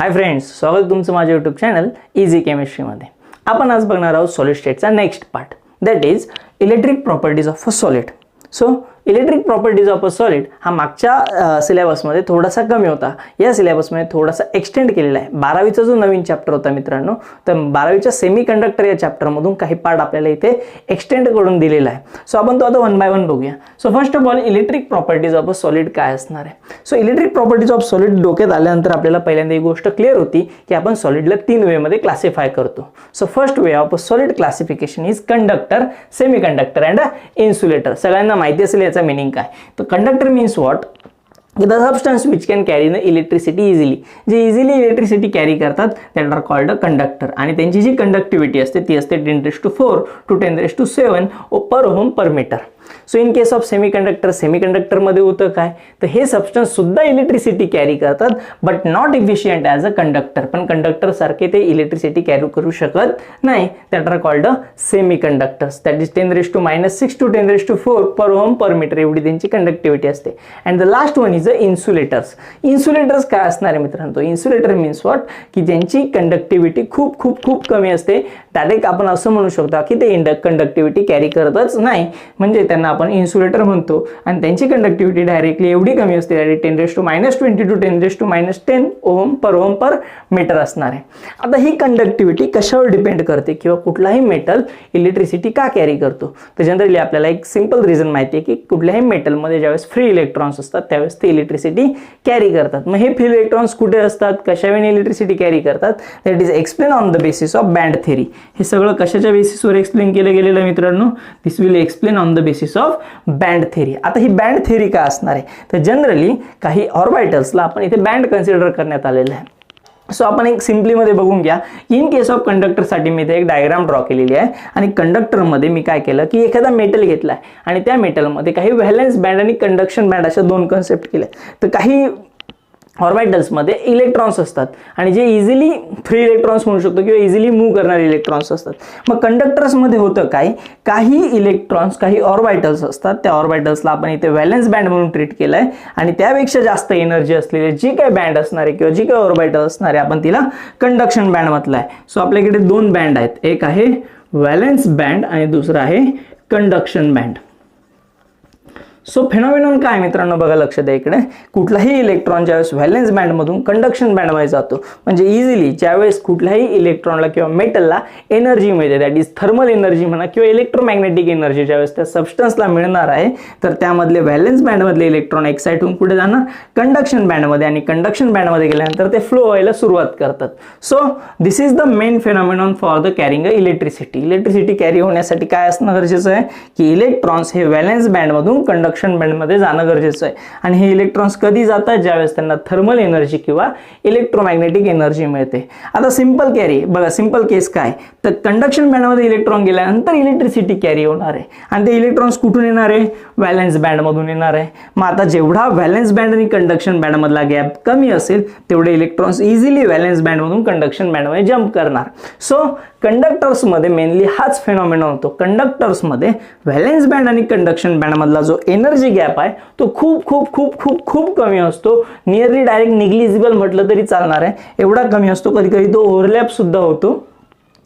Hi friends, स्वागत तुमचं माझ्या यूट्यूब चॅनल इझी केमिस्ट्रीमध्ये. आपण आज बघणार आहोत सॉलिड स्टेटचा next part, that is electric properties of a solid. So electric properties of a solid हा मागच्या सिलेबसमध्ये थोडासा कमी होता, या सिलेबसमध्ये थोडासा एक्सटेंड केलेला आहे. 12वीचा जो नवीन चॅप्टर होता मित्रांनो, तर 12वीच्या सेमी कंडक्टर या चॅप्टरमधून काही पार्ट आपल्याला इथे एक्सटेंड करून दिलेला आहे. सो आपण तो आता वन बाय वन बघूया. So first of all electric properties of a solid काय असणार आहे. So electric properties of solid डोक्यात आल्यानंतर आपल्याला पहिल्यांदा ही गोष्ट क्लिअर होती की आपण सॉलिडला 3 वेमध्ये क्लासिफाय करतो. So first way of a solid classification is conductor, semi conductor and insulator. सगळ्यांना माहिती असेल याचा मीनिंग काय. तर conductor means what, the substance which can carry the electricity easily. जे इझिली इलेक्ट्रिसिटी कॅरी करतात that are called a conductor, आणि त्यांची जी कंडक्टिव्हिटी असते ती असते 10⁻⁴ to 10⁻⁷ per ohm per metre. So in case of semiconductor मध्ये होतं काय, तर हे सबस्टन्स सुद्धा इलेक्ट्रिसिटी कॅरी करतात but not efficient as a conductor. पण कंडक्टर सारखे ते इलेक्ट्रिसिटी कॅरी करू शकत नाही, that are called a semi conductors. That is 10⁻⁻⁶ to 10⁻⁴ per ohm per metre एवढी त्यांची कंडक्टिव्हिटी असते. And the last one is the insulators. Insulators काय असणार आहे मित्रांनो, इन्सुलेटर मीन्स व्हॉट, की ज्यांची कंडक्टिव्हिटी खूप खूप खूप कमी असते. डायरेक्ट आपण असं म्हणू शकतो की ते कंडक्टिव्हिटी कॅरी करतच नाही, म्हणजे त्यांना आपण इन्सुलेटर म्हणतो. आणि त्यांची कंडक्टिव्हिटी डायरेक्टली एवढी कमी असते, 10⁻⁻20 to 10⁻⁻10 ओहम पर मीटर असणार आहे. आता ही कंडक्टिव्हिटी कशावर डिपेंड करते किंवा कुठलाही मेटल इलेक्ट्रिसिटी का कॅरी करतो, तर जनरली आपल्याला एक सिंपल रिझन माहिती आहे की कुठल्याही मेटलमध्ये ज्यावेळेस फ्री इलेक्ट्रॉन्स असतात त्यावेळेस ते इलेक्ट्रिसिटी कॅरी करतात. मग हे फ्री इलेक्ट्रॉन्स कुठे असतात, कशावेळी इलेक्ट्रिसिटी कॅरी करतात, that is explain on the basis of band theory. हे सगळं कशाच्या बेसिसवर एक्सप्लेन केलं गेलेलं आहे मित्रांनो, this will explain on the basis of band theory. आता ही बँड थेरी काय असणार आहे, तर जनरली काही ऑर्बिटल्सला आपण इथे बँड कन्सिडर करण्यात आलेलं आहे. सो आपण एक सिम्पली मध्ये बघून घ्या. इन केस ऑफ कंडक्टरसाठी मी इथे एक डायग्राम ड्रॉ केलेली आहे, आणि कंडक्टरमध्ये मी काय केलं की एखादा मेटल घेतलाय आणि त्या मेटलमध्ये काही व्हॅलेन्स बँड आणि कंडक्शन बँड अशा 2 कन्सेप्ट केले. तर काही ऑर्बिटल्समध्ये इलेक्ट्रॉन्स असतात आणि जे इझिली फ्री इलेक्ट्रॉन्स म्हणू शकतो किंवा इझिली मूव्ह करणारे इलेक्ट्रॉन्स असतात. मग कंडक्टर्समध्ये होतं काय, काही इलेक्ट्रॉन्स काही ऑर्बिटल्स असतात, त्या ऑर्बिटल्सला आपण इथे व्हॅलेन्स बँड म्हणून ट्रीट केलाय, आणि त्यापेक्षा जास्त एनर्जी असलेले जी काही बँड असणार आहे किंवा जी काही ऑर्बिटल असणार आहे आपण तिला कंडक्शन बँड म्हटलं आहे. सो आपल्याकडे 2 बँड आहेत, एक आहे व्हॅलेन्स बँड आणि दुसरा आहे कंडक्शन बँड. सो फेनॉमेनॉन काय मित्रांनो बघा, लक्ष द्या इकडे. कुठलाही इलेक्ट्रॉन ज्यावेळेस व्हॅलेन्स बँडमधून कंडक्शन बँडमध्ये जातो, म्हणजे इझिली ज्यावेळेस कुठल्याही इलेक्ट्रॉनला किंवा मेटलला एनर्जी मिळते, दॅट इज थर्मल एनर्जी म्हणा किंवा इलेक्ट्रोमॅग्नेटिक एनर्जी ज्यावेळेस त्या सबस्टन्सला मिळणार आहे, तर त्यामधले व्हॅलेन्स बँडमधले इलेक्ट्रॉन एक्साइट होऊन कुठे जाणार, कंडक्शन बँडमध्ये, आणि कंडक्शन बँडमध्ये गेल्यानंतर ते फ्लो व्हायला सुरुवात करतात. So this is the main phenomenon for the carrying a electricity. Electricity carry होण्यासाठी काय असणं गरजेचं आहे की इलेक्ट्रॉन्स हे व्हॅलेन्स बँडमधून कंडक्शन बँडमध्ये जाणं गरजेचं आहे. आणि हे इलेक्ट्रॉन्स कधी जातात, ज्यावेळेस त्यांना थर्मल एनर्जी किंवा इलेक्ट्रोमॅग्नेटिक एनर्जी मिळते. आता सिंपल कॅरी बघा, सिंपल केस काय, तर कंडक्शन बँडमध्ये इलेक्ट्रॉन गेल्यानंतर इलेक्ट्रिसिटी कॅरी होणार आहे, आणि ते इलेक्ट्रॉन्स कुठून येणार आहे, व्हॅलेन्स बँडमधून येणार आहे. मग आता जेवढा व्हॅलेन्स बँड आणि कंडक्शन बँडमधला गॅप कमी असेल तेवढे इलेक्ट्रॉन्स इझिली व्हॅलेन्स बँडमधून कंडक्शन बँडमध्ये जम्प करणार. सो कंडक्टर्समध्ये मेनली हाच फेनॉमेनॉन होतो. कंडक्टर्समध्ये व्हॅलेन्स बँड आणि कंडक्शन बँडमधला जो एनर्जी गॅप आहे तो खूप खूप खूप खूप खूप कमी असतो. नियरली डायरेक्ट निग्लिजिबल म्हटलं तरी चालणार आहे, एवढा कमी असतो. कधी कधी तो ओव्हरलॅप सुद्धा होतो.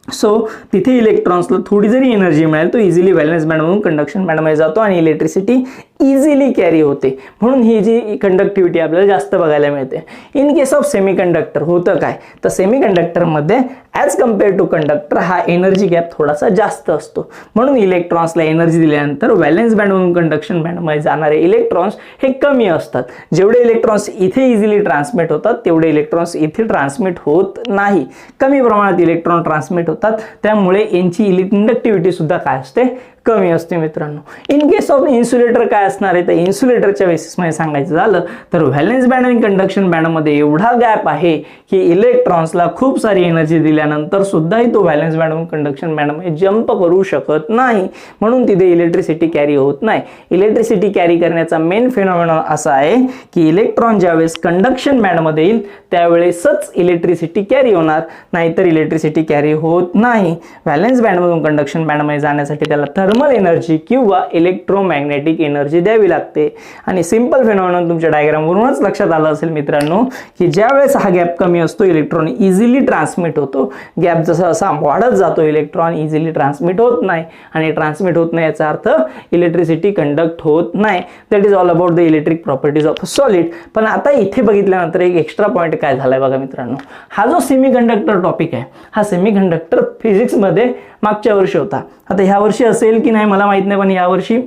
सो तिथे इलेक्ट्रॉन्सला थोडी जरी एनर्जी मिळेल तो इझिली व्हॅलेन्स बँडमधून कंडक्शन बँडमध्ये जातो आणि इलेक्ट्रिसिटी इझिली कॅरी होते. म्हणून ही जी कंडक्टिव्हिटी आपल्याला जास्त बघायला मिळते. इन केस ऑफ सेमीकंडक्टर होतं काय, तर सेमीकंडक्टरमध्ये ॲज कम्पेअर टू कंडक्टर हा एनर्जी गॅप थोडासा जास्त असतो. म्हणून इलेक्ट्रॉन्सला एनर्जी दिल्यानंतर व्हॅलेन्स बँडमधून कंडक्शन बँडमध्ये जाणारे इलेक्ट्रॉन्स हे कमी असतात. जेवढे इलेक्ट्रॉन्स इथे इझिली ट्रान्समिट होतात तेवढे इलेक्ट्रॉन्स इथे ट्रान्समिट होत नाही, कमी प्रमाणात इलेक्ट्रॉन ट्रान्समिट होतात. त्यामुळे यांची इंडक्टिव्हिटी सुद्धा काय असते, कमी असते मित्रांनो. इन केस ऑफ इन्सुलेटर काय असणार आहे, तर इन्सुलेटरच्या बेसिसमध्ये सांगायचं झालं तर व्हॅलेन्स बँड आणि कंडक्शन बँडमध्ये एवढा गॅप आहे की इलेक्ट्रॉन्सला खूप सारी एनर्जी दिल्यानंतर सुद्धाही तो व्हॅलेन्स बँडमधून कंडक्शन बँडमध्ये जम्प करू शकत नाही, म्हणून तिथे इलेक्ट्रिसिटी कॅरी होत नाही. इलेक्ट्रिसिटी कॅरी करण्याचा मेन फेनॉमेनॉन असा आहे की इलेक्ट्रॉन ज्यावेळेस कंडक्शन बँडमध्ये येईल त्यावेळेसच इलेक्ट्रिसिटी कॅरी होणार, नाहीतर इलेक्ट्रिसिटी कॅरी होत नाही. व्हॅलेन्स बँडमधून कंडक्शन बँडमध्ये जाण्यासाठी त्याला थर्मल एनर्जी किंवा इलेक्ट्रोमॅग्नेटिक एनर्जी द्यावी लागते. आणि सिंपल फेनॉमेनॉन तुमच्या डायग्रामवरूनच लक्षात आलं असेल मित्रांनो की ज्यावेळेस हा गॅप कमी असतो इलेक्ट्रॉन इझिली ट्रान्समिट होतो. गॅप जसा असा वाढत जातो इलेक्ट्रॉन इझिली ट्रान्समिट होत नाही, आणि ट्रान्समिट होत नाही याचा अर्थ इलेक्ट्रिसिटी कंडक्ट होत नाही. That is all about the electric properties of a solid. पण आता इथे बघितल्यानंतर एक एक्स्ट्रा पॉईंट काय झालाय बघा मित्रांनो, हा जो सेमीकंडक्टर टॉपिक आहे हा सेमीकंडक्टर फिजिक्समध्ये मागच्या वर्षी होता. आता ह्या वर्षी असेल की नाही मला माहित नाही, पण यावर्षी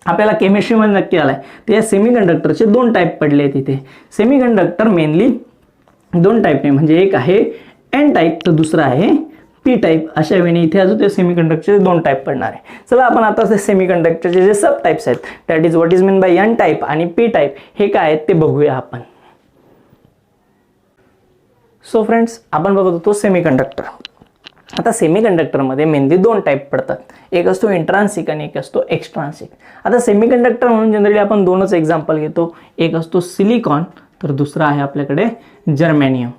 आपल्याला केमिस्ट्रीमध्ये नक्की आलाय. तर या सेमीकंडक्टरचे दोन टाईप पडले आहेत इथे. सेमीकंडक्टर मेनली दोन टाईपने, म्हणजे एक आहे एन टाईप तर दुसरा आहे पी टाईप. अशा वेळी इथे अजून ते सेमीकंडक्टरचे दोन टाईप पडणार आहे. चला आपण आता ते सेमीकंडक्टरचे जे सब टाईप्स आहेत that is what is mean by N type आणि पी टाईप हे काय आहेत ते बघूया आपण. सो फ्रेंड्स, आपण बघत होतो सेमीकंडक्टर. आता सेमीकंडक्टरमध्ये मेनली दोन टाईप पडतात, एक असतो इंट्रान्सिक आणि एक असतो एक्स्ट्रान्सिक. आता सेमीकंडक्टर म्हणून जनरली आपण दोनच एक्झाम्पल घेतो, एक असतो सिलिकॉन तर दुसरा आहे आपल्याकडे जर्मेनियम.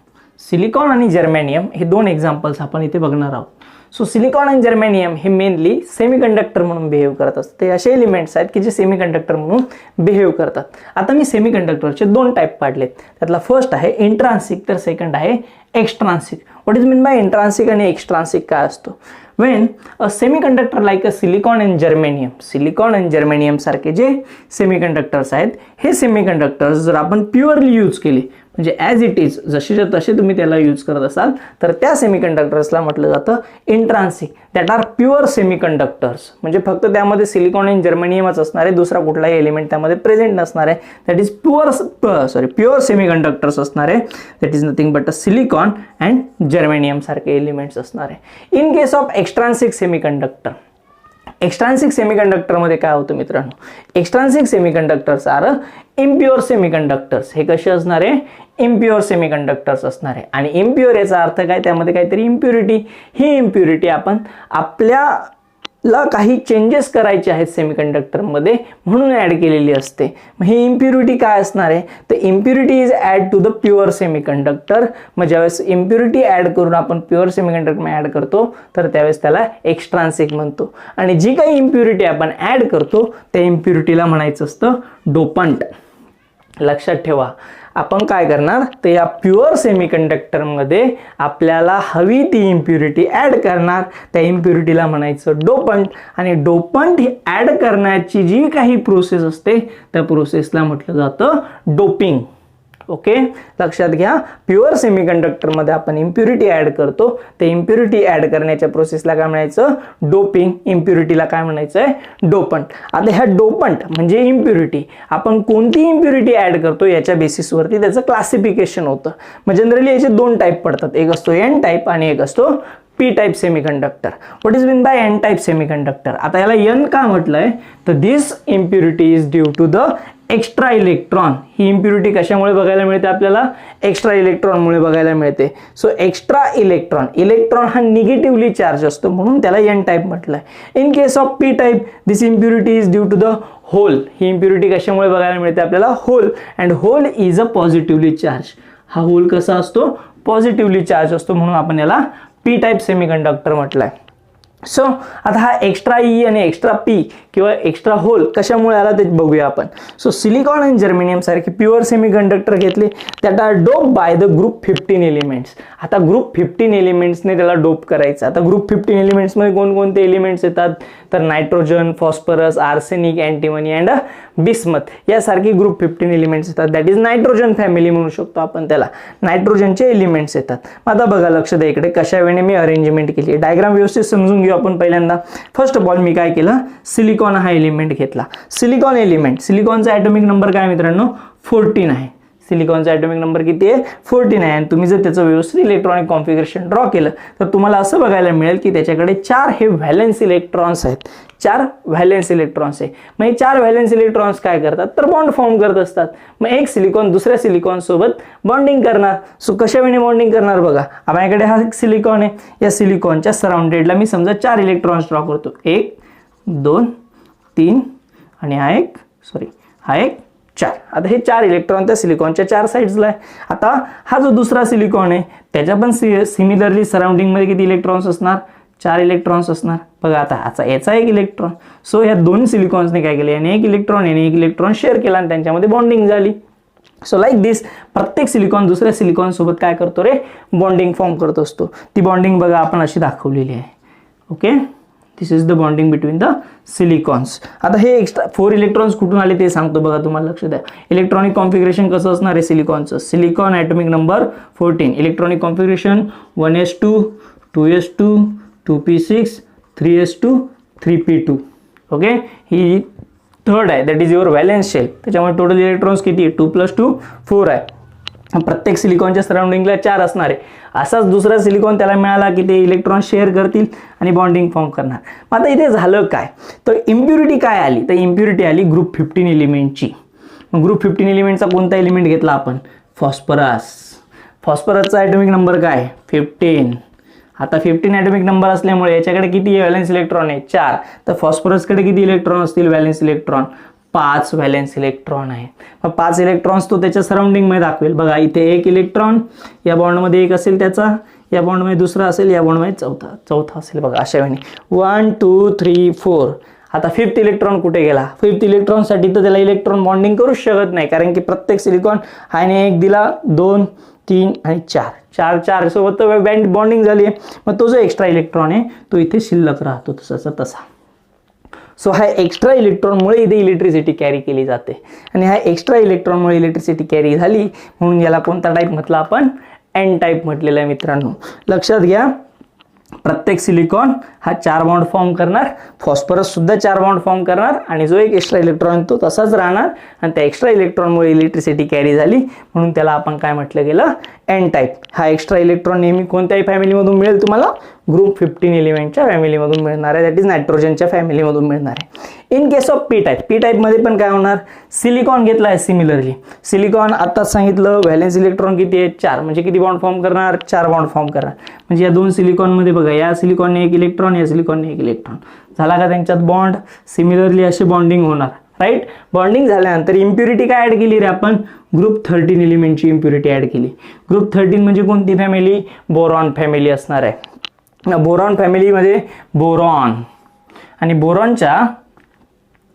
सिलिकॉन आणि जर्मेनियम हे दोन एक्झाम्पल्स आपण इथे बघणार आहोत. सो सिलिकॉन आणि जर्मेनियम हे मेनली सेमीकंडक्टर म्हणून बिहेव करत असतात. ते असे एलिमेंट्स आहेत की जे सेमीकंडक्टर म्हणून बिहेव करतात. आता मी सेमीकंडक्टरचे दोन टाईप पाडलेत. त्यातला फर्स्ट आहे इंट्रान्सिक तर सेकंड आहे extrinsic. What is mean by intrinsic आणि एक्स्ट्रान्सिक काय असतो? when a semiconductor like a silicon and germanium सारखे जे सेमीकंडक्टर्स आहेत हे सेमीकंडक्टर्स जर आपण प्युअरली यूज केले म्हणजे ॲज इट इज जसेच्या तसे तुम्ही त्याला यूज करत असाल तर त्या सेमीकंडक्टर्सला म्हटलं जातं intrinsic. That are pure semiconductors, म्हणजे फक्त त्यामध्ये सिलिकॉन आणि जर्मेनियमच असणार आहे, दुसरा कुठलाही एलिमेंट त्यामध्ये प्रेझेंट नसणार आहे. दॅट इज प्युअर सेमीकंडक्टर्स असणार आहे. That is nothing but a silicon and germanium सारखे एलिमेंट्स असणार आहे. इन केस ऑफ एक्स्ट्रान्सिक सेमीकंडक्टर, एक्स्ट्रान्सिक सेमीकंडक्टरमध्ये काय होतं मित्रांनो, एक्स्ट्रान्सिक सेमीकंडक्टर्स आर इम्प्युअर सेमीकंडक्टर्स. हे कसे असणार आहे? इम्प्युअर सेमीकंडक्टर्स असणार आहे. आणि इम्प्युअर याचा अर्थ काय, त्यामध्ये काहीतरी इम्प्युरिटी, ही इम्प्युरिटी आपण आपल्याला काही चेंजेस करायचे आहेत सेमीकंडक्टरमध्ये म्हणून ॲड केलेली असते. मग ही इम्प्युरिटी काय असणार आहे? तर impurity is add to the pure semiconductor. मग ज्यावेळेस इम्प्युरिटी ॲड करून आपण प्युअर सेमीकंडक्टर ॲड करतो तर त्यावेळेस त्याला एक्स्ट्रान्सिक म्हणतो. आणि जी काही इम्प्युरिटी आपण ॲड करतो त्या इम्प्युरिटीला म्हणायचं असतं डोपंट. लक्षात ठेवा, आपण काय करणार तर या प्युअर सेमीकंडक्टरमध्ये आपल्याला हवी ती इम्प्युरिटी ॲड करणार, त्या इम्प्युरिटीला म्हणायचं डोपंट. आणि डोपंट ही ॲड करण्याची जी काही प्रोसेस असते त्या प्रोसेसला म्हटलं जातं डोपिंग. ओके, लक्षात घ्या, प्युअर सेमीकंडक्टरमध्ये आपण इम्प्युरिटी ॲड करतो, ते इम्प्युरिटी ॲड करण्याच्या प्रोसेसला काय म्हणायचं? डोपिंग. इम्प्युरिटीला काय म्हणायचं आहे? डोपंट. आता ह्या डोपंट म्हणजे इम्प्युरिटी, आपण कोणती इम्प्युरिटी ॲड करतो याच्या बेसिसवरती त्याचं क्लासिफिकेशन होतं. मग जनरली याचे दोन टाईप पडतात, एक असतो एन टाईप आणि एक असतो P type semiconductor. What is mean by N type semiconductor? आता याला एन का म्हटलंय तर this impurity is due to the extra electron. ही इम्प्युरिटी कशामुळे बघायला मिळते आपल्याला? एक्स्ट्रा इलेक्ट्रॉनमुळे बघायला मिळते. सो एक्स्ट्रा इलेक्ट्रॉन, इलेक्ट्रॉन हा निगेटिव्हली चार्ज असतो म्हणून त्याला एन टाईप म्हटलंय. In case of P type this impurity is due to the hole. ही इम्प्युरिटी कशामुळे बघायला मिळते आपल्याला? Hole. And hole is a positively charge. हा होल कसा असतो? पॉझिटिव्हली चार्ज असतो म्हणून आपण याला पी टाईप सेमीकंडक्टर म्हटलंय. सो आता हा एक्स्ट्रा ई आणि एक्स्ट्रा पी किंवा एक्स्ट्रा होल कशामुळे आला ते बघूया आपण. सो सिलिकॉन आणि जर्मेनियम सारखे प्युअर सेमीकंडक्टर घेतले, that are dope by the group 15 elements. आता ग्रुप 15 एलिमेंट्सने त्याला डोप करायचं. आता ग्रुप 15 एलिमेंट्समध्ये कोणकोणते एलिमेंट्स येतात तर nitrogen, phosphorus, arsenic, antimony and bismuth यासारखी ग्रुप 15 एलिमेंट्स येतात. दॅट इज नायट्रोजन फॅमिली म्हणू शकतो आपण त्याला. नायट्रोजनचे एलिमेंट्स येतात. आता बघा, लक्ष द्या इकडे कशा वेळेने मी अरेंजमेंट केली. डायग्राम व्यवस्थित समजून घेऊ आपण. पहिल्यांदा फर्स्ट ऑफ ऑल मी काय केलं, सिलिकॉन हा एलिमेंट घेतला. सिलिकॉन एलिमेंट, सिलिकॉनचा ॲटॉमिक नंबर काय मित्रांनो? 14 आहे. सिलिकॉनचा ॲटॉमिक नंबर किती आहे? 14 आहे. आणि तुम्ही जर त्याचं व्यवस्थित इलेक्ट्रॉनिक कॉन्फिगरेशन ड्रॉ केलं तर तुम्हाला असं बघायला मिळेल की त्याच्याकडे 4 हे व्हॅलेन्स इलेक्ट्रॉन्स आहेत. 4 व्हॅलेन्स इलेक्ट्रॉन्स आहे. मग हे 4 व्हॅलेन्स इलेक्ट्रॉन्स काय करतात तर बॉन्ड फॉर्म करत असतात. मग एक सिलिकॉन दुसऱ्या सिलिकॉन सोबत बॉन्डिंग करणार. सो कशा वेळी बॉन्डिंग करणार बघा. आपल्याकडे हा एक सिलिकॉन आहे, या सिलिकॉनच्या सराउंडेडला मी समजा 4 इलेक्ट्रॉन्स ड्रॉ करतो. 1 2 3 आणि हा एक 4. आता हे 4 इलेक्ट्रॉन त्या सिलिकॉनच्या 4 साइड्सला आहे. आता हा जो दुसरा सिलिकॉन आहे त्याच्या पण सिमिलरली सराउंडिंगमध्ये किती इलेक्ट्रॉन्स असणार? 4 इलेक्ट्रॉन्स असणार बघा. आता याचा एक इलेक्ट्रॉन. सो ह्या दोन सिलिकॉन्सने काय केलं, याने एक इलेक्ट्रॉन शेअर केला आणि त्यांच्यामध्ये बॉन्डिंग झाली. सो लाईक दिस प्रत्येक सिलिकॉन दुसऱ्या सिलिकॉन सोबत काय करतो रे, बॉन्डिंग फॉर्म करत असतो. ती बॉन्डिंग बघा आपण अशी दाखवलेली आहे. Okay, this is the bonding between the silicones. आता हे एक्स्ट्रा 4 इलेक्ट्रॉन्स कुठून आले ते सांगतो बघा, तुम्हाला लक्ष द्या. इलेक्ट्रॉनिक कॉन्फिगरेशन कसं असणार आहे सिलिकॉनचं. Silicon atomic number 14. Electronic configuration 1s2 2s2 2p6 3s2 3p2. Okay, ही थर्ड आहे, that is your valence shell. त्याच्यामुळे टोटल इलेक्ट्रॉन्स किती, 2 + 2 4 आहे. प्रत्येक सिलिकॉनच्या सराउंडिंगला 4 असणार आहे. असाच दुसरा सिलिकॉन त्याला मिळाला की ते इलेक्ट्रॉन शेअर करतील आणि बॉन्डिंग फॉर्म करणार. आता इथे झालं काय, तर इम्प्युरिटी काय आली, तर इम्प्युरिटी आली ग्रुप 15 एलिमेंटची. ग्रुप 15 एलिमेंटचा कोणता एलिमेंट घेतला आपण, फॉस्फरस. फॉस्फरसचा ॲटॉमिक नंबर काय, 15. आता 15 ॲटॉमिक नंबर असल्यामुळे याच्याकडे किती व्हॅलेन्स इलेक्ट्रॉन आहे, 4. तर फॉस्फरसकडे किती इलेक्ट्रॉन असतील व्हॅलेन्स इलेक्ट्रॉन, 5 व्हॅलेन्स इलेक्ट्रॉन आहे. मग 5 इलेक्ट्रॉन्स तो त्याच्या सराउंडिंगमध्ये दाखवेल बघा. इथे एक इलेक्ट्रॉन, या बॉन्डमध्ये एक असेल त्याचा, या बॉन्डमध्ये दुसरा असेल, या बॉन्डमध्ये चौथा असेल बघा. अशा वेळी 1 2 3 4. आता 5th इलेक्ट्रॉन कुठे गेला, 5th इलेक्ट्रॉनसाठी तर त्याला इलेक्ट्रॉन बॉन्डिंग करूच शकत नाही, कारण की प्रत्येक सिलिकॉन हाने एक दिला, 2 3 आणि 4 सोबत बॉन्डिंग झाली आहे. मग तो जो एक्स्ट्रा इलेक्ट्रॉन आहे तो इथे शिल्लक राहतो तसाचा तसा. सो हा एक्स्ट्रा इलेक्ट्रॉनमुळे इथे इलेक्ट्रिसिटी कॅरी केली जाते आणि ह्या एक्स्ट्रा इलेक्ट्रॉनमुळे इलेक्ट्रिसिटी कॅरी झाली म्हणून याला कोणता टाईप म्हटलं आपण, एन टाईप म्हटलेला आहे मित्रांनो. लक्षात घ्या, प्रत्येक सिलिकॉन हा 4 बॉन्ड फॉर्म करणार, फॉस्फरस सुद्धा 4 बॉन्ड फॉर्म करणार आणि जो एक एक्स्ट्रा इलेक्ट्रॉन तो तसाच राहणार आणि त्या एक्स्ट्रा इलेक्ट्रॉनमुळे इलेक्ट्रिसिटी कॅरी झाली म्हणून त्याला आपण काय म्हटलं गेलं, एन टाईप. हा एक्स्ट्रा इलेक्ट्रॉन नेहमी कोणत्याही फॅमिलीमधून मिळेल तुम्हाला, ग्रुप 15 एलिमेंटच्या फॅमिलीमधून मिळणार आहे, दॅट इज नायट्रोजनच्या फॅमिलीमधून मिळणार आहे. In case of P type, P टाईपमध्ये पण काय होणार, सिलिकॉन घेतला आहे सिमिलरली. सिलिकॉन आत्ताच सांगितलं व्हॅलेन्स इलेक्ट्रॉन किती आहे, 4. म्हणजे किती बॉन्ड फॉर्म करणार, 4 बॉन्ड फॉर्म करणार. म्हणजे या दोन सिलिकॉनमध्ये बघा, या सिलिकॉनने एक इलेक्ट्रॉन, या सिलिकॉनने एक इलेक्ट्रॉन. झाला का त्यांच्यात बॉन्ड, सिमिलरली असे बॉन्डिंग होणार, राईट. बॉन्डिंग झाल्यानंतर इम्प्युरिटी काय ॲड केली रे आपण, ग्रुप 13 एलिमेंटची इम्प्युरिटी ॲड केली. ग्रुप 13 म्हणजे कोणती फॅमिली, बोरॉन फॅमिली असणार आहे. बोरॉन फॅमिलीमध्ये बोरॉन आणि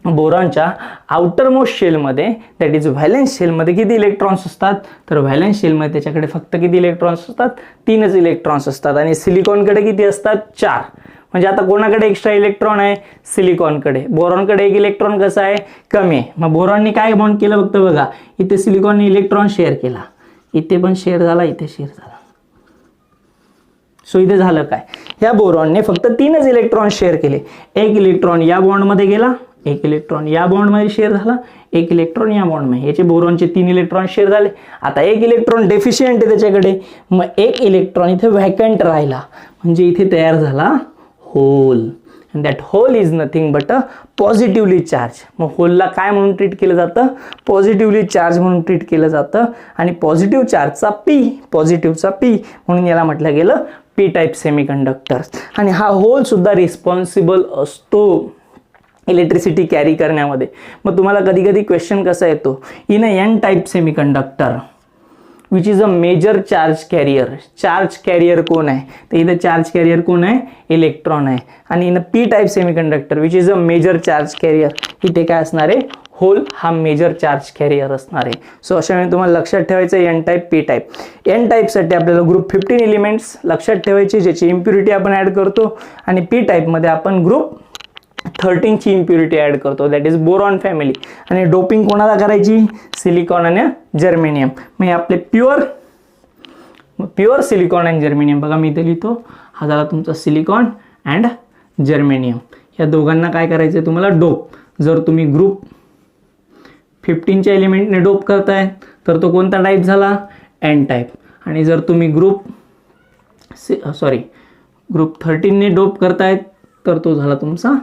बोरॉनच्या आउटरमोस्ट शेलमध्ये, दॅट इज व्हॅलेन्स शेलमध्ये किती इलेक्ट्रॉन्स असतात, तर व्हॅलेन्स शेलमध्ये त्याच्याकडे फक्त किती इलेक्ट्रॉन्स असतात, 3च इलेक्ट्रॉन्स असतात. आणि सिलिकॉनकडे किती असतात, 4. म्हणजे आता कोणाकडे एक्स्ट्रा इलेक्ट्रॉन आहे, सिलिकॉनकडे. बोरॉनकडे एक इलेक्ट्रॉन कसं आहे, कमी आहे. मग बोरॉनने काय बॉन्ड केलं फक्त बघा, इथे सिलिकॉनने इलेक्ट्रॉन शेअर केला, इथे पण शेअर झाला, इथे शेअर झाला. सो इथे झालं काय, या बोरॉनने फक्त 3च इलेक्ट्रॉन शेअर केले. एक इलेक्ट्रॉन या बॉन्डमध्ये गेला, एक इलेक्ट्रॉन या बॉन्डमध्ये शेअर झाला, एक इलेक्ट्रॉन या बॉन्डमध्ये. याचे बोरॉनचे 3 इलेक्ट्रॉन शेअर झाले. आता एक इलेक्ट्रॉन डेफिशियंट आहे त्याच्याकडे, मग एक इलेक्ट्रॉन इथे व्हॅकंट राहिला, म्हणजे इथे तयार झाला hole. And that hole is nothing but a positively charge. मग होलला काय म्हणून ट्रीट केलं जातं, पॉझिटिव्हली चार्ज म्हणून ट्रीट केलं जातं. आणि पॉझिटिव्ह चार्जचा पॉझिटिव्हचा पी म्हणून याला म्हटलं गेलं पी टाईप सेमीकंडक्टर. आणि हा होल सुद्धा रिस्पॉन्सिबल असतो इलेक्ट्रिसिटी कॅरी करण्यामध्ये. मग तुम्हाला कधी कधी क्वेश्चन कसा येतो, in a N type semiconductor which is a major charge carrier. Charge carrier कोण आहे, तर इथं चार्ज कॅरियर कोण आहे, इलेक्ट्रॉन आहे. आणि in a P type semiconductor which is a major charge carrier, इथे काय असणार आहे, होल हा मेजर चार्ज कॅरियर असणार आहे. सो अशा वेळी तुम्हाला लक्षात ठेवायचं N type P type. N टाईपसाठी आपल्याला ग्रुप 15 एलिमेंट्स लक्षात ठेवायचे ज्याची इम्प्युरिटी आपण ॲड करतो. आणि पी टाईपमध्ये आपण ग्रुप 13 ची इम्प्युरिटी ॲड करतो, दॅट इज बोरॉन फॅमिली. आणि डोपिंग कोणाला करायची, सिलिकॉन आणि जर्मेनियम. मग आपले प्युअर सिलिकॉन अँड जर्मेनियम बघा, मी इथे लिहितो, हा झाला तुमचा सिलिकॉन अँड जर्मेनियम. या दोघांना काय करायचं तुम्हाला, डोप. जर तुम्ही ग्रुप 15च्या एलिमेंटने डोप करताय तर तो कोणता टाईप झाला, एन टाईप. आणि जर तुम्ही ग्रुप 13ने डोप करतायत तर तो झाला तुमचा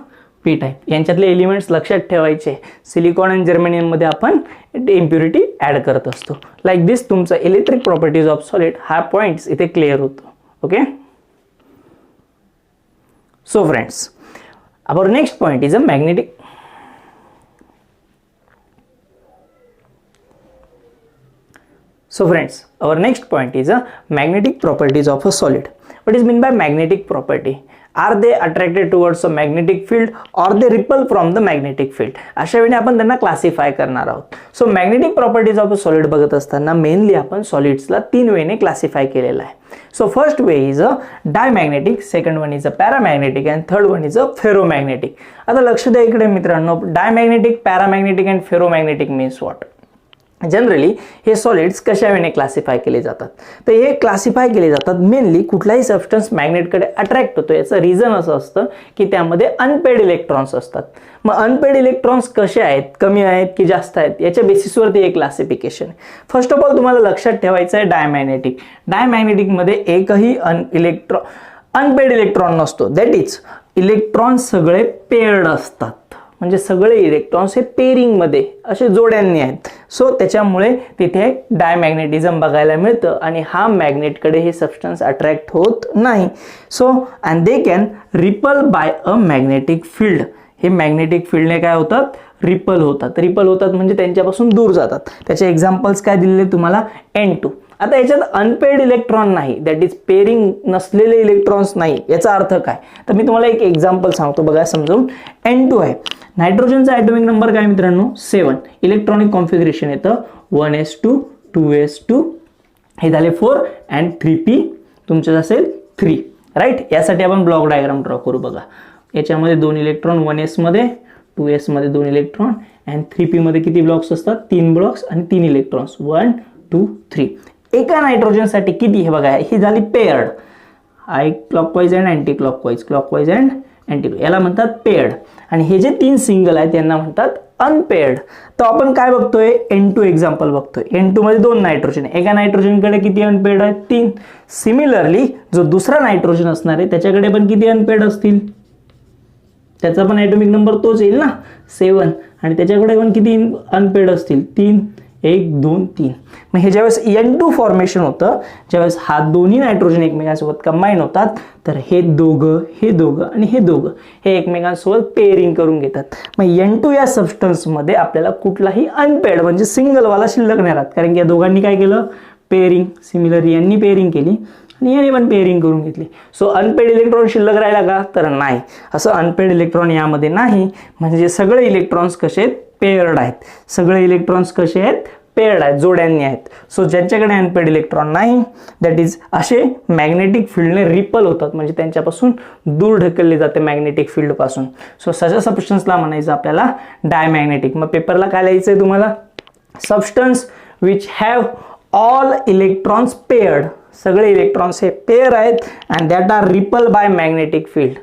पी टाईप. यांच्यातले एलिमेंट्स लक्षात ठेवायचे. सिलिकॉन आणि जर्मेनियममध्ये आपण इम्प्युरिटी ॲड करत असतो. लाईक दिस तुमचा इलेक्ट्रिक प्रॉपर्टीज ऑफ सॉलिड हा पॉईंट्स इथे क्लिअर होतो. Okay, so friends, our next point is a magnetic. So friends, our next point is a magnetic properties of a solid. What is mean by magnetic property? Are they attracted towards a magnetic field or they ripple from the magnetic field. अशा वेळी आपण त्यांना classify करणार आहोत. So magnetic properties of a solid बघत असताना mainly आपण सॉलिड्सला 3 वेने classify केलेलं आहे. So first way is a diamagnetic, second one is a paramagnetic and third one is a ferromagnetic. आता लक्ष द्या इकडे मित्रांनो, diamagnetic, paramagnetic and ferromagnetic means what? Generally हे सॉलिड्स कशा वेने क्लासिफाय केले जातात, तर हे क्लासिफाय केले जातात मेनली कुठलाही सबस्टन्स मॅग्नेटकडे अट्रॅक्ट होतो याचं रिझन असं असतं की त्यामध्ये अनपेड इलेक्ट्रॉन्स असतात. मग अनपेड इलेक्ट्रॉन्स कसे आहेत, कमी आहेत की जास्त आहेत, याच्या बेसिसवरती एक क्लासिफिकेशन आहे. फर्स्ट ऑफ ऑल तुम्हाला लक्षात ठेवायचं आहे डायमॅग्नेटिक. डायमॅग्नेटिकमध्ये एकही अनपेड इलेक्ट्रॉन नसतो. दॅट इज इलेक्ट्रॉन सगळे पेअर्ड असतात, म्हणजे सगळे इलेक्ट्रॉन्स हे पेअरिंग मध्ये असे जोड्यांनी आहेत. सो त्याच्यामुळे तिथे डायमॅग्नेटिझम बघायला मिळतं आणि हा मॅग्नेटकडे हे सबस्टन्स अट्रॅक्ट होत नाही. So and they can repel by a magnetic field. हे मॅग्नेटिक फील्डने काय होतात, रिपल होतात. रिपल होतात म्हणजे त्यांच्यापासून दूर जातात. त्याचे एक्झाम्पल्स काय दिलेले तुम्हाला, N2. आता याच्यात अनपेड इलेक्ट्रॉन नाही, दॅट इज पेअरिंग नसलेले इलेक्ट्रॉन्स नाही. याचा अर्थ काय, तर मी तुम्हाला एक एक्झाम्पल सांगतो बघा समजून. N2 आहे, नायट्रोजनचा ॲटॉमिक नंबर काय मित्रांनो 7. इलेक्ट्रॉनिक कॉन्फिगरेशन येतं 1s2 2s2, हे झाले 4 अँड 3p तुमचं असेल 3, राईट. यासाठी आपण ब्लॉक डायग्राम ड्रॉ करू बघा. याच्यामध्ये 2 इलेक्ट्रॉन 1s मध्ये, 2s मध्ये 2 इलेक्ट्रॉन अँड 3p मध्ये किती ब्लॉक्स असतात, 3 ब्लॉक्स आणि 3 इलेक्ट्रॉन्स 1 2 3. एका नायट्रोजनसाठी किती, हे बघा ही झाली paired, I clockwise and anti clockwise, clockwise and anti, याला म्हणतात पेअर्ड. आणि हे जे 3 सिंगल आहेत त्यांना म्हणतात अनपेअर्ड. तर आपण काय बघतोय, N2 एक्झाम्पल बघतोय. N2 मध्ये 2 नायट्रोजन, एका नायट्रोजनकडे किती अनपेअर्ड आहेत, 3. सिमिलरली जो दुसरा नायट्रोजन असणार आहे त्याच्याकडे पण किती अनपेअर्ड असतील, त्याचा पण ॲटॉमिक नंबर तोच येईल ना 7, आणि त्याच्याकडे पण किती अनपेअर्ड असतील, 3, 1 2 3. मग हे ज्यावेळेस N2 फॉर्मेशन होतं, ज्यावेळेस हा दोन्ही नायट्रोजन एकमेकांसोबत कंबाईन होतात, तर हे दोघं आणि हे दोघं हे एकमेकांसोबत पेअरिंग करून घेतात. मग N2 या सबस्टन्समध्ये आपल्याला कुठलाही अनपेअर्ड म्हणजे सिंगलवाला शिल्लक नाही राहत, कारण की या दोघांनी काय केलं, पेअरिंग. सिमिलरली यांनी पेअरिंग केली आणि याने पण पेअरिंग करून घेतली. सो अनपेड इलेक्ट्रॉन शिल्लक राहिला का, तर नाही. असं अनपेड इलेक्ट्रॉन यामध्ये नाही. म्हणजे सगळे इलेक्ट्रॉन्स कसे आहेत, पेअर्ड आहेत. सगळे इलेक्ट्रॉन्स कसे आहेत, पेअर्ड आहेत, जोड्यांनी आहेत. सो ज्यांच्याकडे अनपेड इलेक्ट्रॉन नाही, दॅट इज असे मॅग्नेटिक फील्डने रिपल होतात, म्हणजे त्यांच्यापासून दूर ढकलले जाते मॅग्नेटिक फील्ड पासून. सो सशा सबस्टन्सला म्हणायचं आपल्याला डायमॅग्नेटिक. मग पेपरला काय लिहायचंय तुम्हाला, substance which have all electrons paired. सगळे इलेक्ट्रॉन्स हे पेअर आहेत and that are repel by magnetic field.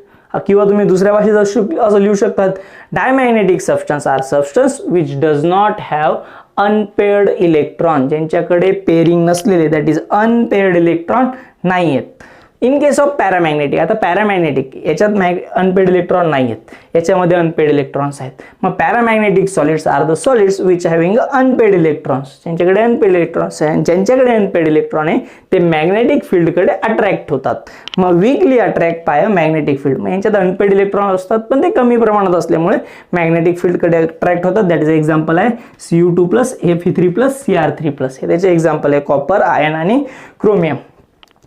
किंवा तुम्ही दुसऱ्या भाषेत असं लिहू शकतात, diamagnetic substance are substance which does not have unpaired electron. ज्यांच्याकडे पेअरिंग नसलेले, दॅट इज अनपेअर्ड इलेक्ट्रॉन नाही आहेत. इन केस ऑफ पॅरामॅग्नेटिक, आता पॅरामॅग्नेटिक याच्यात अनपेड इलेक्ट्रॉन नाही आहेत, याच्यामध्ये अनपेड इलेक्ट्रॉन्स आहेत. मग paramagnetic solids are the solids which having unpaired electrons. ज्यांच्याकडे अनपेड इलेक्ट्रॉन्स आहे आणि ज्यांच्याकडे अनपेड इलेक्ट्रॉन आहे ते मॅग्नेटिक फील्डकडे अट्रॅक्ट होतात. मग weekly attract bye a magnetic field. मग यांच्यात अनपेड इलेक्ट्रॉन असतात पण ते कमी प्रमाणात असल्यामुळे मॅग्नेटिक फील्डकडे अट्रॅक्ट होतात. दॅट इज एक्झाम्पल आहे Cu2+, Fe3+, Cr3+. हे त्याचे एक्झाम्पल आहे कॉपर, आयर्न आणि chromium.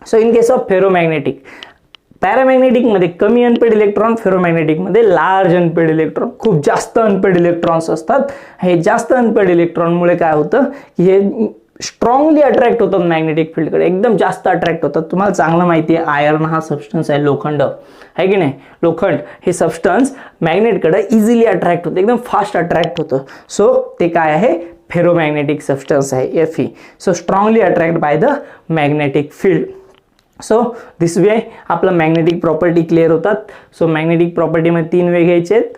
So in case of ferromagnetic, paramagnetic मध्ये कमी अनपेड इलेक्ट्रॉन, फेरोमॅग्नेटिक मध्ये लार्ज अनपेड इलेक्ट्रॉन, खूप जास्त अनपेड इलेक्ट्रॉन्स असतात. हे जास्त अनपेड इलेक्ट्रॉनमुळे काय होतं की हे स्ट्रॉंगली अट्रॅक्ट होतात मॅग्नेटिक फील्डकडे, एकदम जास्त अट्रॅक्ट होतात. तुम्हाला चांगलं माहिती आहे आयर्न हा सबस्टन्स आहे, लोखंड आहे की नाही, लोखंड हे सबस्टन्स मॅग्नेटकडे इझिली अट्रॅक्ट होतं, एकदम फास्ट अट्रॅक्ट होतं. सो ते काय आहे, फेरोमॅग्नेटिक सबस्टन्स आहे Fe. So strongly attract by the magnetic field. So this way आपलं मॅग्नेटिक प्रॉपर्टी क्लिअर होतात. सो मॅग्नेटिक प्रॉपर्टीमध्ये 3 वे घ्यायचे आहेत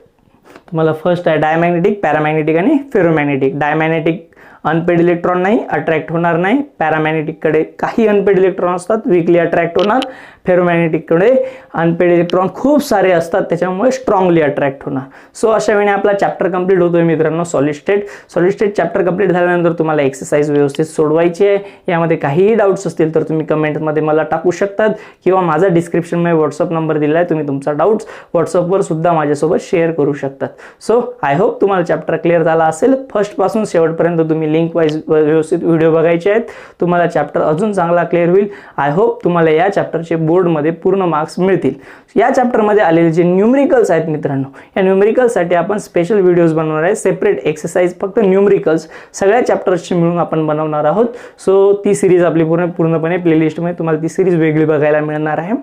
तुम्हाला. फर्स्ट आहे डायमॅग्नेटिक, पॅरामॅग्नेटिक आणि फेरोमॅग्नेटिक. डायमॅग्नेटिक अनपेड इलेक्ट्रॉन नाही, अट्रॅक्ट होणार नाही. पॅरामॅग्नेटिककडे काही अनपेड इलेक्ट्रॉन असतात, वीकली अट्रॅक्ट होणार. फेरोमॅग्नेटिककडे अनपेड इलेक्ट्रॉन खूप सारे असतात, त्याच्यामुळे स्ट्रॉंगली अट्रॅक्ट होणार. सो अशा वेळी आपला चॅप्टर कंप्लीट होतोय मित्रांनो, solid state. Solid state chapter complete झाल्यानंतर तुम्हाला एक्सरसाइज व्यवस्थित सोडवायची आहे. यामध्ये काहीही डाऊट्स असतील तर तुम्ही कमेंटमध्ये मला टाकू शकतात किंवा माझा डिस्क्रिप्शनमध्ये व्हॉट्सअप नंबर दिला आहे, तुम्ही तुमचा डाऊट्स व्हॉट्सअपवर सुद्धा माझ्यासोबत शेअर करू शकतात. सो आय होप तुम्हाला चॅप्टर क्लिअर झाला असेल. फर्स्टपासून शेवटपर्यंत तुम्ही लिंक वाईज व्यवस्थित व्हिडिओ बघायचे आहेत, तुम्हाला चॅप्टर अजून चांगला क्लिअर होईल. आय होप तुम्हाला या चॅप्टरचे बोर्ड बोर्डमध्ये पूर्ण मार्क्स मिळतील. या चॅप्टरमध्ये आलेले जे न्यूमरिकल्स आहेत मित्रांनो, या न्यूमरिकल्ससाठी आपण स्पेशल व्हिडिओज बनवणार आहे, सेपरेट एक्सरसाइज फक्त न्यूमरिकल्स सगळ्या चॅप्टर्सची मिळून आपण बनवणार आहोत. सो ती सिरीज आपली पूर्णपणे प्लेलिस्टमध्ये तुम्हाला ती सिरीज वेगळी बघायला मिळणार आहे.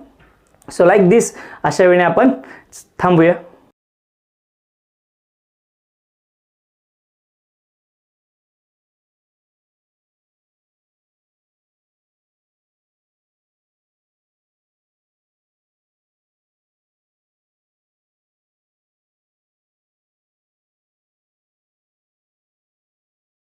सो लाईक दिस, अशा वेळी आपण थांबूया.